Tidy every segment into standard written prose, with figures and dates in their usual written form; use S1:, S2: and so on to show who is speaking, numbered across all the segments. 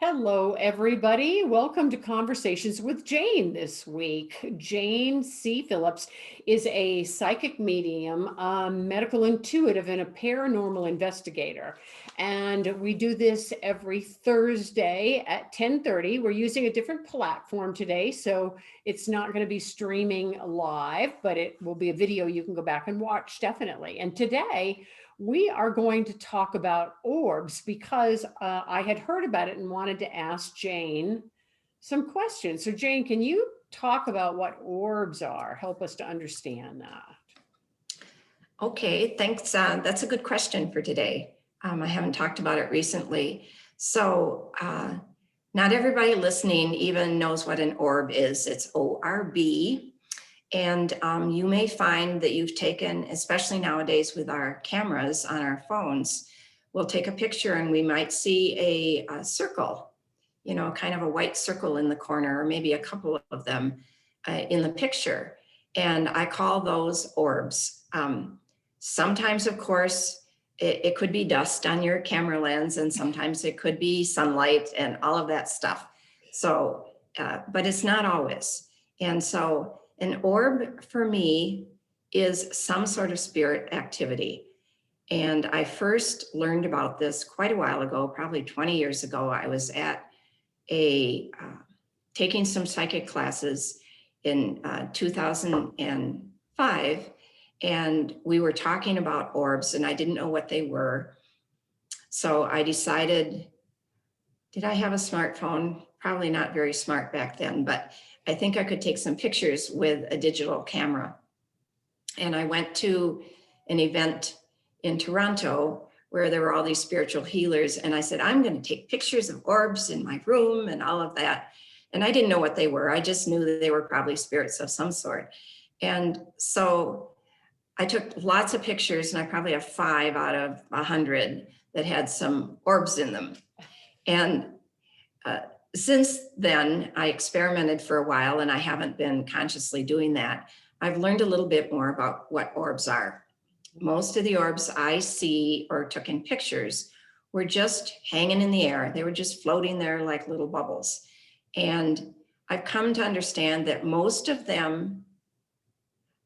S1: Hello, everybody. Welcome to Conversations with Jane this week. Jane C. Phillips is a psychic medium, a medical intuitive, and a paranormal investigator. And we do this every Thursday at 10:30. We're using a different platform today, so it's not going to be streaming live, but it will be a video you can go back and watch, definitely. And today, we are going to talk about orbs because I had heard about it and wanted to ask Jane some questions. So Jane, can you talk about what orbs are? Help us to understand that.
S2: Okay, thanks. That's a good question for today. I haven't talked about it recently. So not everybody listening even knows what an orb is. It's O-R-B. And you may find that you've taken, especially nowadays with our cameras on our phones, we'll take a picture and we might see a circle, kind of a white circle in the corner, or maybe a couple of them in the picture. And I call those orbs. Sometimes, of course, it could be dust on your camera lens, and sometimes it could be sunlight and all of that stuff. So, but it's not always. And so an orb for me is some sort of spirit activity. And I first learned about this quite a while ago, probably 20 years ago. I was at taking some psychic classes in 2005, and we were talking about orbs, and I didn't know what they were. So I decided, did I have a smartphone? Probably not very smart back then, but I think I could take some pictures with a digital camera. And I went to an event in Toronto where there were all these spiritual healers. And I said, I'm going to take pictures of orbs in my room and all of that. And I didn't know what they were. I just knew that they were probably spirits of some sort. And so I took lots of pictures, and I probably have 5 out of 100 that had some orbs in them. And since then, I experimented for a while, and I haven't been consciously doing that. I've learned a little bit more about what orbs are. Most of the orbs I see or took in pictures were just hanging in the air. They were just floating there like little bubbles. And I've come to understand that most of them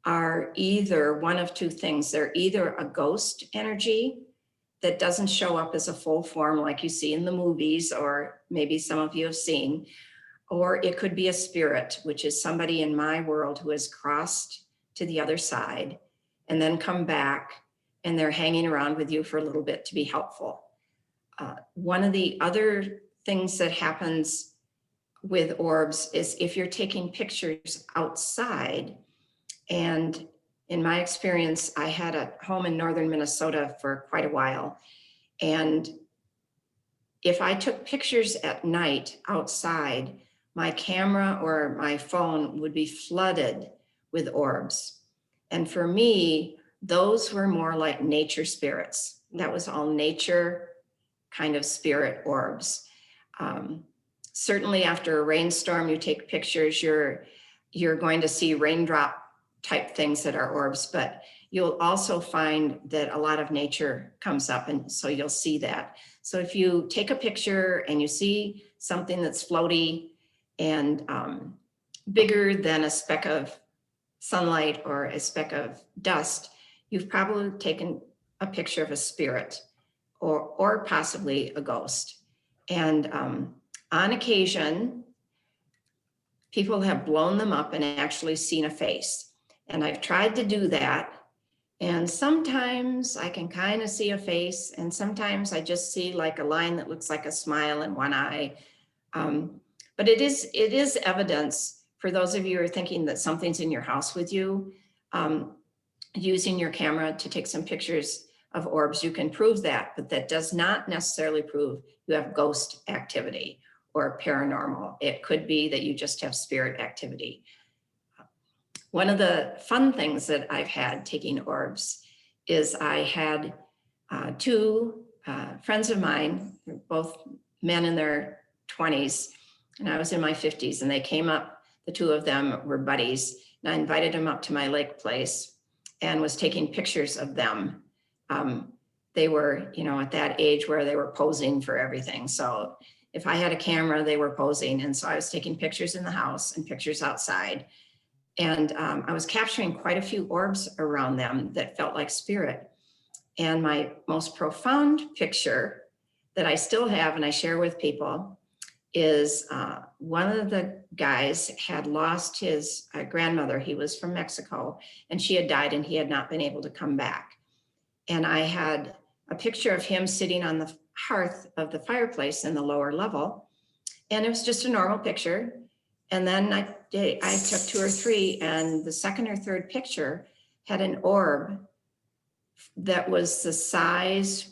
S2: are either one of two things. They're either a ghost energy that doesn't show up as a full form like you see in the movies, or maybe some of you have seen, or it could be a spirit, which is somebody in my world who has crossed to the other side and then come back, and they're hanging around with you for a little bit to be helpful. One of the other things that happens with orbs is if you're taking pictures outside, and in my experience, I had a home in northern Minnesota for quite a while. And if I took pictures at night outside, my camera or my phone would be flooded with orbs. And for me, those were more like nature spirits. That was all nature kind of spirit orbs. Certainly after a rainstorm, you take pictures, you're going to see raindrop type things that are orbs, but you'll also find that a lot of nature comes up, and so you'll see that. So if you take a picture and you see something that's floaty and bigger than a speck of sunlight or a speck of dust, you've probably taken a picture of a spirit or possibly a ghost. And on occasion, people have blown them up and actually seen a face. And I've tried to do that. And sometimes I can kind of see a face, and sometimes I just see like a line that looks like a smile in one eye. But it is evidence for those of you who are thinking that something's in your house with you. Using your camera to take some pictures of orbs, you can prove that, but that does not necessarily prove you have ghost activity or paranormal. It could be that you just have spirit activity. One of the fun things that I've had taking orbs is I had 2 friends of mine, both men in their 20s, and I was in my 50s, and they came up, the 2 of them were buddies, and I invited them up to my lake place and was taking pictures of them. They were, at that age where they were posing for everything. So if I had a camera, they were posing. And so I was taking pictures in the house and pictures outside. And I was capturing quite a few orbs around them that felt like spirit. And my most profound picture that I still have and I share with people is one of the guys had lost his grandmother. He was from Mexico and she had died and he had not been able to come back. And I had a picture of him sitting on the hearth of the fireplace in the lower level. And it was just a normal picture. And then I took 2 or 3 and the second or third picture had an orb that was the size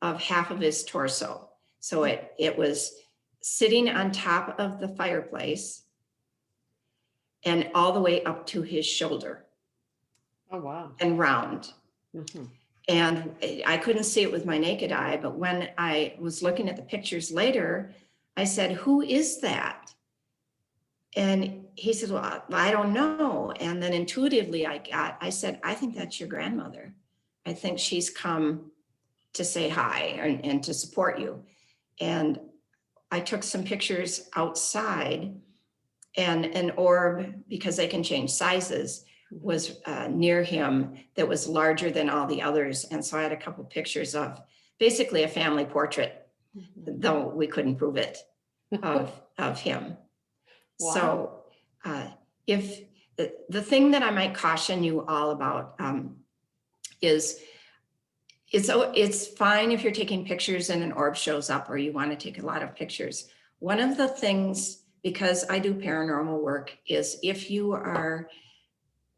S2: of half of his torso. So it was sitting on top of the fireplace and all the way up to his shoulder.
S1: Oh, wow.
S2: And round.
S1: Mm-hmm.
S2: And I couldn't see it with my naked eye, but when I was looking at the pictures later, I said, "Who is that?" And he said, "Well, I don't know." And then intuitively I said, "I think that's your grandmother. I think she's come to say hi and to support you." And I took some pictures outside and an orb, because they can change sizes, was near him that was larger than all the others. And so I had a couple pictures of basically a family portrait, though we couldn't prove it, of him.
S1: Wow.
S2: So if the thing that I might caution you all about is it's fine if you're taking pictures and an orb shows up or you want to take a lot of pictures. One of the things, because I do paranormal work, is if you are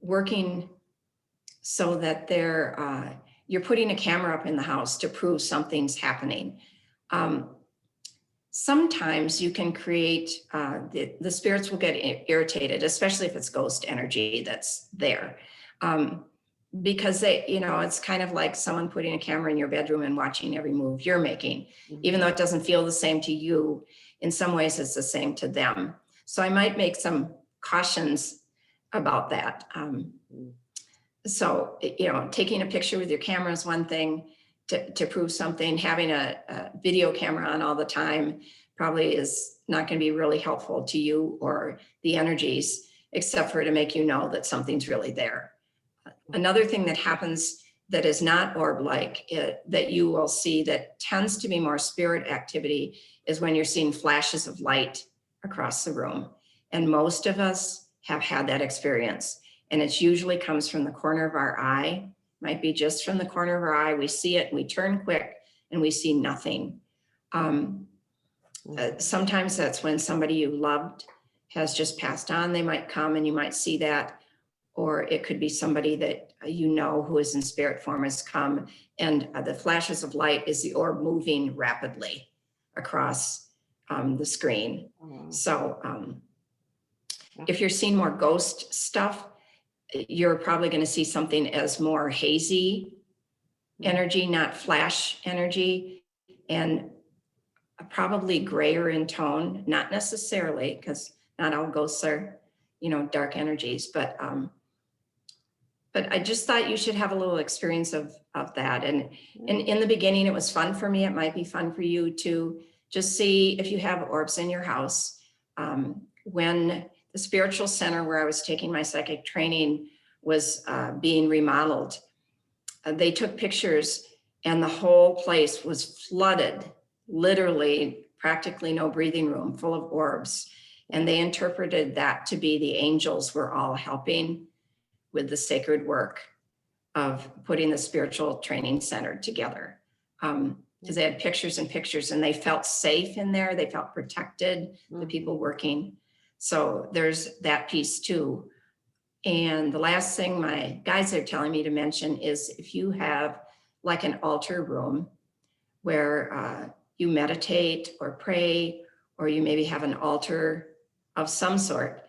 S2: working so that you're putting a camera up in the house to prove something's happening. Sometimes you can create, the spirits will get irritated, especially if it's ghost energy that's there. Because it's kind of like someone putting a camera in your bedroom and watching every move you're making, even though it doesn't feel the same to you. In some ways, it's the same to them. So I might make some cautions about that. So, taking a picture with your camera is one thing to prove something. Having a video camera on all the time probably is not going to be really helpful to you or the energies, except for to make you know that something's really there. Another thing that happens that is not orb-like, that you will see that tends to be more spirit activity, is when you're seeing flashes of light across the room. And most of us have had that experience. And it usually comes from the corner of our eye, might be just from the corner of our eye. We see it, we turn quick, and we see nothing. Sometimes that's when somebody you loved has just passed on. They might come and you might see that. Or it could be somebody that who is in spirit form has come, and the flashes of light is the orb moving rapidly across the screen. So if you're seeing more ghost stuff, you're probably going to see something as more hazy energy, not flash energy, and probably grayer in tone, not necessarily, because not all ghosts are, dark energies, but I just thought you should have a little experience of that. And in the beginning, it was fun for me. It might be fun for you to just see if you have orbs in your house. When the spiritual center where I was taking my psychic training was being remodeled, they took pictures and the whole place was flooded, literally practically no breathing room, full of orbs. And they interpreted that to be the angels were all helping with the sacred work of putting the spiritual training center together. Because they had pictures and pictures and they felt safe in there. They felt protected, the people working. So there's that piece too. And the last thing my guides are telling me to mention is if you have like an altar room where you meditate or pray, or you maybe have an altar of some sort,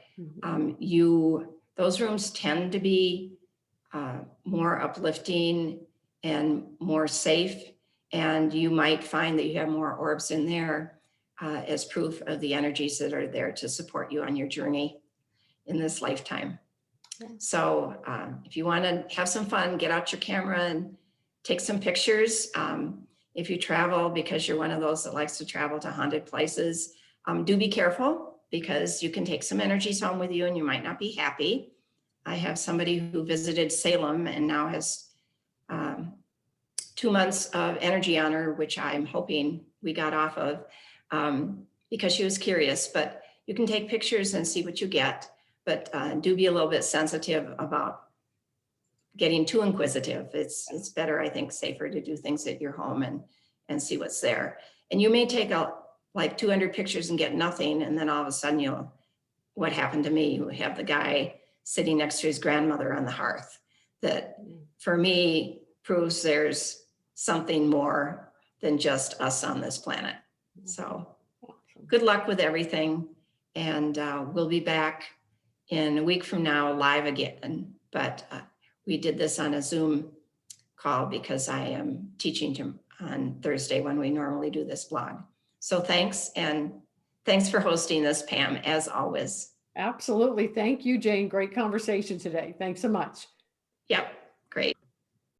S2: those rooms tend to be more uplifting and more safe. And you might find that you have more orbs in there as proof of the energies that are there to support you on your journey in this lifetime. Yeah. So if you want to have some fun, get out your camera and take some pictures. if you travel, because you're one of those that likes to travel to haunted places, do be careful, because you can take some energies home with you and you might not be happy. I have somebody who visited Salem and now has 2 months of energy on her, which I'm hoping we got off of, because she was curious. But you can take pictures and see what you get, but do be a little bit sensitive about getting too inquisitive. It's better, I think, safer to do things at your home and see what's there. And you may take out like 200 pictures and get nothing, and then all of a sudden what happened to me, you have the guy sitting next to his grandmother on the hearth. That for me proves there's something more than just us on this planet. So good luck with everything. And we'll be back in a week from now live again. But we did this on a Zoom call because I am teaching on Thursday when we normally do this blog. So thanks, and thanks for hosting this, Pam, as always.
S1: Absolutely. Thank you, Jane. Great conversation today. Thanks so much.
S2: Yep, great.